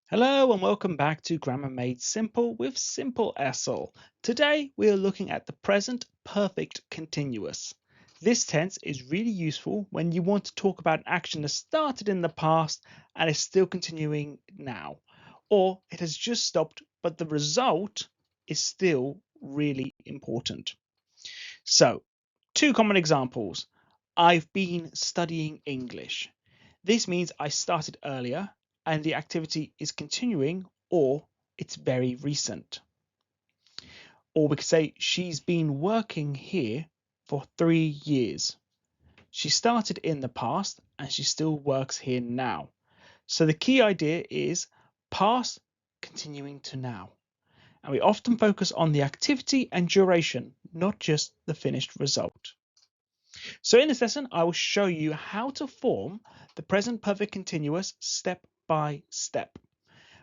Hello and welcome back to Grammar Made Simple with Simple-ESL. Today we are looking at the present perfect continuous. This tense is really useful when you want to talk about an action that started in the past and is still continuing now, or it has just stopped but the result is still really important. So, two common examples. I've been studying English. This means I started earlier and the activity is continuing, or it's very recent. Or we could say she's been working here for 3 years. She started in the past and she still works here now. So the key idea is past continuing to now. And we often focus on the activity and duration, not just the finished result. So in this lesson, I will show you how to form the present perfect continuous step by step,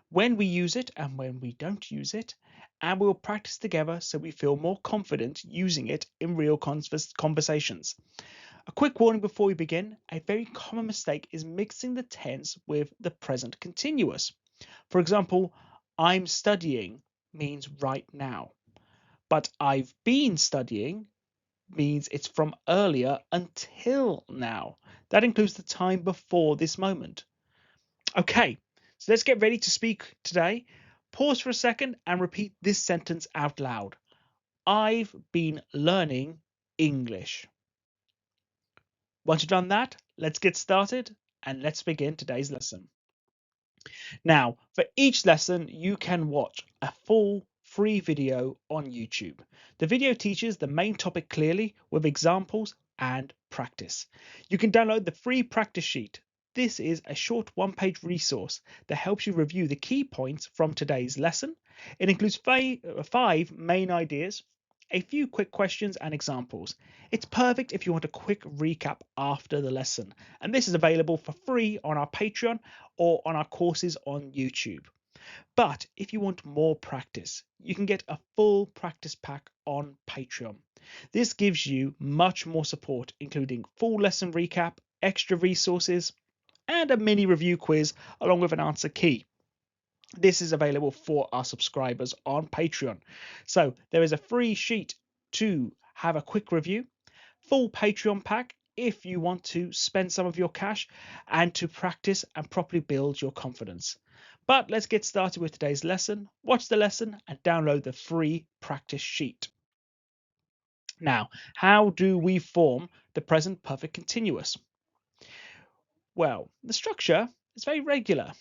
when we use it and when we don't use it, and we'll practice together so we feel more confident using it in real conversations. A quick warning before we begin, a very common mistake is mixing the tense with the present continuous. For example, I'm studying means right now, but I've been studying means it's from earlier until now. That includes the time before this moment. Okay, so let's get ready to speak today. Pause for a second and repeat this sentence out loud. I've been learning English. Once you've done that, let's get started and let's begin today's lesson. Now, for each lesson, you can watch a full free video on YouTube. The video teaches the main topic clearly with examples and practice. You can download the free practice sheet. This is a short one-page resource that helps you review the key points from today's lesson. It includes five main ideas, a few quick questions and examples. It's perfect if you want a quick recap after the lesson, and this is available for free on our Patreon or on our courses on YouTube. But if you want more practice, you can get a full practice pack on Patreon. This gives you much more support, including full lesson recap, extra resources, and a mini review quiz along with an answer key. This is available for our subscribers on Patreon. So there is a free sheet to have a quick review, full Patreon pack if you want to spend some of your cash and to practice and properly build your confidence. But let's get started with today's lesson. Watch the lesson and download the free practice sheet. Now, how do we form the present perfect continuous? Well, the structure is very regular.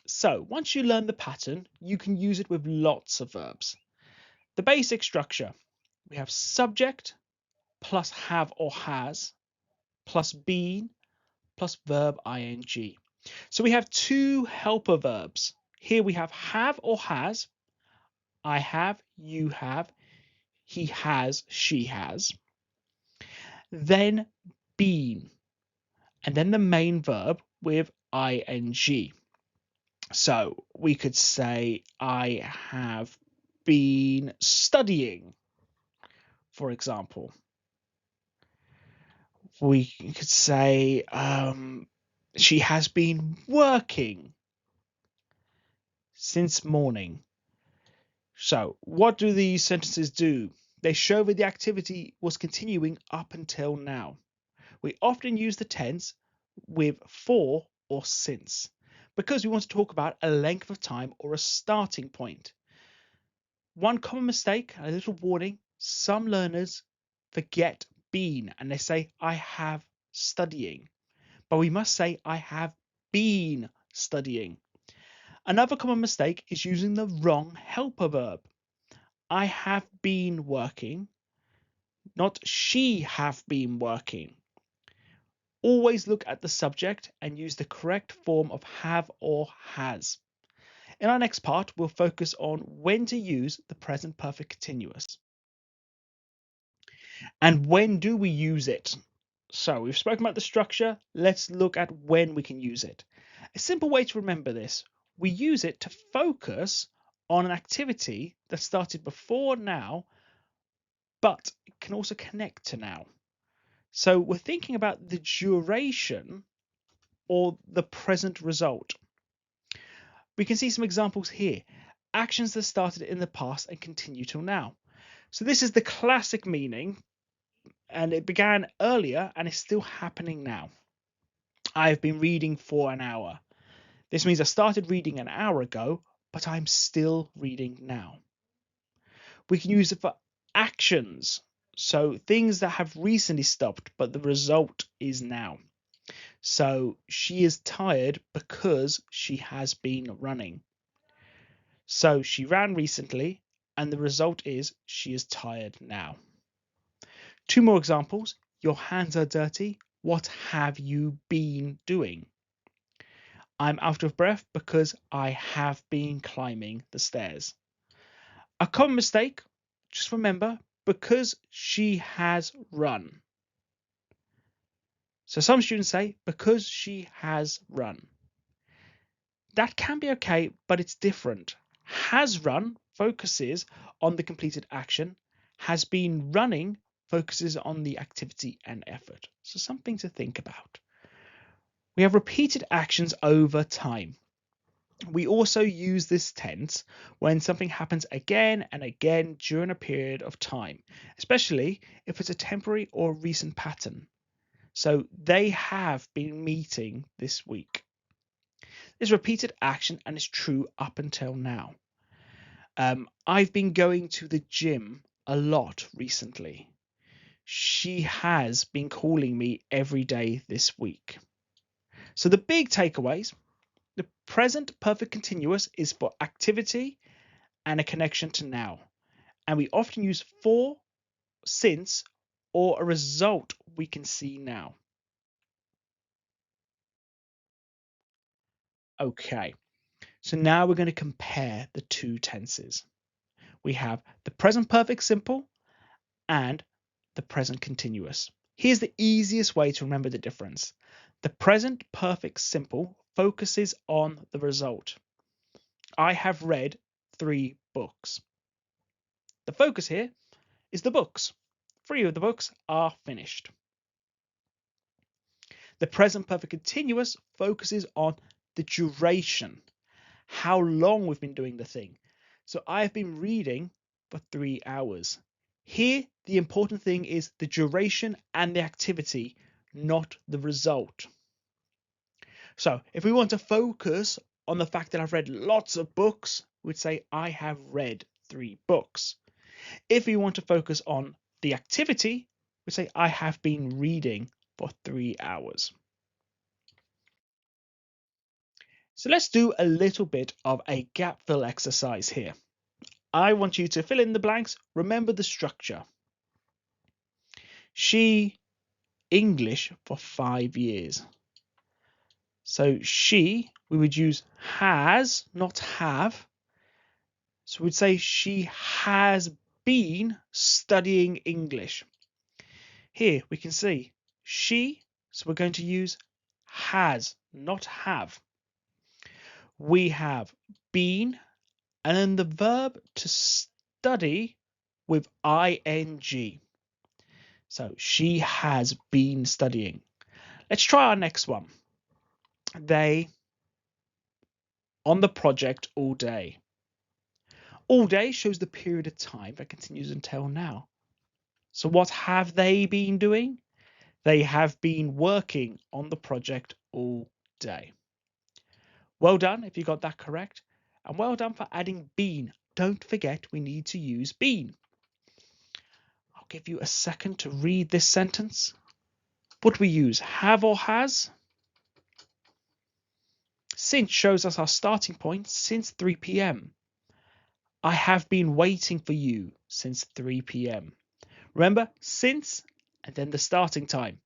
So once you learn the pattern, you can use it with lots of verbs. The basic structure, we have subject plus have or has plus been plus verb ing. So we have two helper verbs. Here we have or has. I have, you have, he has, she has. Then been, and then the main verb with ing. So we could say, I have been studying, for example. We could say, she has been working since morning. So what do these sentences do? They show that the activity was continuing up until now. We often use the tense with for or since because we want to talk about a length of time or a starting point. One common mistake, a little warning, some learners forget been and they say, I have studying. But we must say, I have been studying. Another common mistake is using the wrong helper verb. I have been working, not she have been working. Always look at the subject and use the correct form of have or has. In our next part, we'll focus on when to use the present perfect continuous. And when do we use it? So we've spoken about the structure. Let's look at when we can use it. A simple way to remember this, we use it to focus on an activity that started before now, but it can also connect to now. So we're thinking about the duration or the present result. We can see some examples here. Actions that started in the past and continue till now. So this is the classic meaning, and it began earlier and is still happening now. I have been reading for an hour. This means I started reading an hour ago, but I'm still reading now. We can use it for actions. So things that have recently stopped, but the result is now. So she is tired because she has been running. So she ran recently, and the result is she is tired now. Two more examples. Your hands are dirty. What have you been doing? I'm out of breath because I have been climbing the stairs. A common mistake, just remember, because she has run. So some students say, because she has run. That can be okay, but it's different. Has run focuses on the completed action. Has been running focuses on the activity and effort. So something to think about. We have repeated actions over time. We also use this tense when something happens again and again during a period of time, especially if it's a temporary or recent pattern. So they have been meeting this week. This repeated action and is true up until now. I've been going to the gym a lot recently. She has been calling me every day this week. So the big takeaways, the present perfect continuous is for activity and a connection to now. And we often use for, since, or a result we can see now. Okay, so now we're going to compare the two tenses. We have the present perfect simple and the present continuous. Here's the easiest way to remember the difference. The present perfect simple focuses on the result. I have read 3 books. The focus here is the books. 3 of the books are finished. The present perfect continuous focuses on the duration, how long we've been doing the thing. So I've been reading for 3 hours. Here, the important thing is the duration and the activity, not the result. So if we want to focus on the fact that I've read lots of books, we'd say I have read 3 books. If we want to focus on the activity, we say I have been reading for 3 hours. So let's do a little bit of a gap fill exercise here. I want you to fill in the blanks. Remember the structure. She English for 5 years. So she, we would use has, not have. So we'd say she has been studying English. Here we can see she, so we're going to use has, not have. We have been, and then the verb to study with ing. So she has been studying. Let's try our next one. They on the project all day. All day shows the period of time that continues until now. So what have they been doing? They have been working on the project all day. Well done if you got that correct. And well done for adding been. Don't forget we need to use been. I'll give you a second to read this sentence. What do we use? Have or has? Since shows us our starting point since 3 p.m. I have been waiting for you since 3 p.m. Remember, since and then the starting time.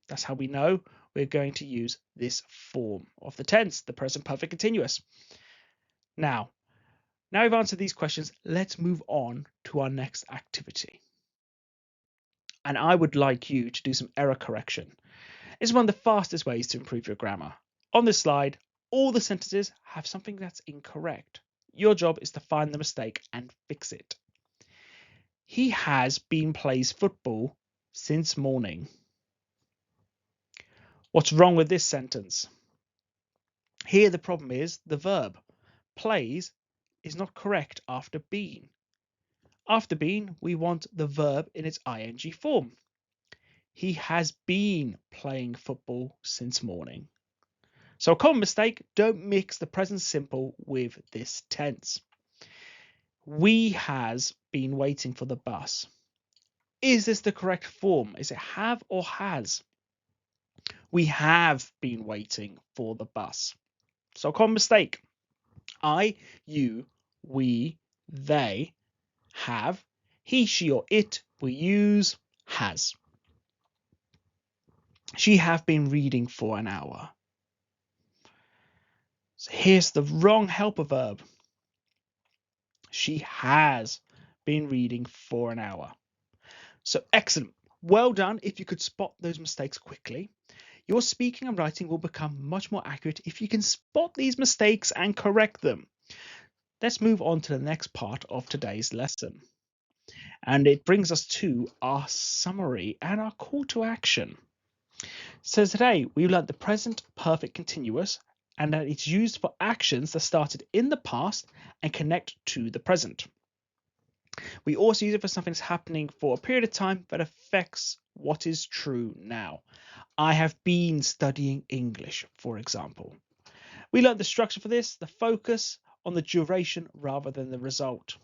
That's how we know we're going to use this form of the tense, the present perfect continuous. Now we've answered these questions, let's move on to our next activity. And I would like you to do some error correction. It's one of the fastest ways to improve your grammar. On this slide, all the sentences have something that's incorrect. Your job is to find the mistake and fix it. He has been plays football since morning. What's wrong with this sentence? Here the problem is the verb. plays is not correct after been. After been, we want the verb in its ing form. He has been playing football since morning. So a common mistake, don't mix the present simple with this tense. We has been waiting for the bus. Is this the correct form? Is it have or has? We have been waiting for the bus. So common mistake. I, you, we, they have. He, she, or it, we use has. She have been reading for an hour. So here's the wrong helper verb. She has been reading for an hour. So excellent. Well done if you could spot those mistakes quickly. Your speaking and writing will become much more accurate if you can spot these mistakes and correct them. Let's move on to the next part of today's lesson. And it brings us to our summary and our call to action. So today we learned the present perfect continuous and that it's used for actions that started in the past and connect to the present. We also use it for something that's happening for a period of time that affects what is true now. I have been studying English, for example. We learned the structure for this, the focus on the duration rather than the result.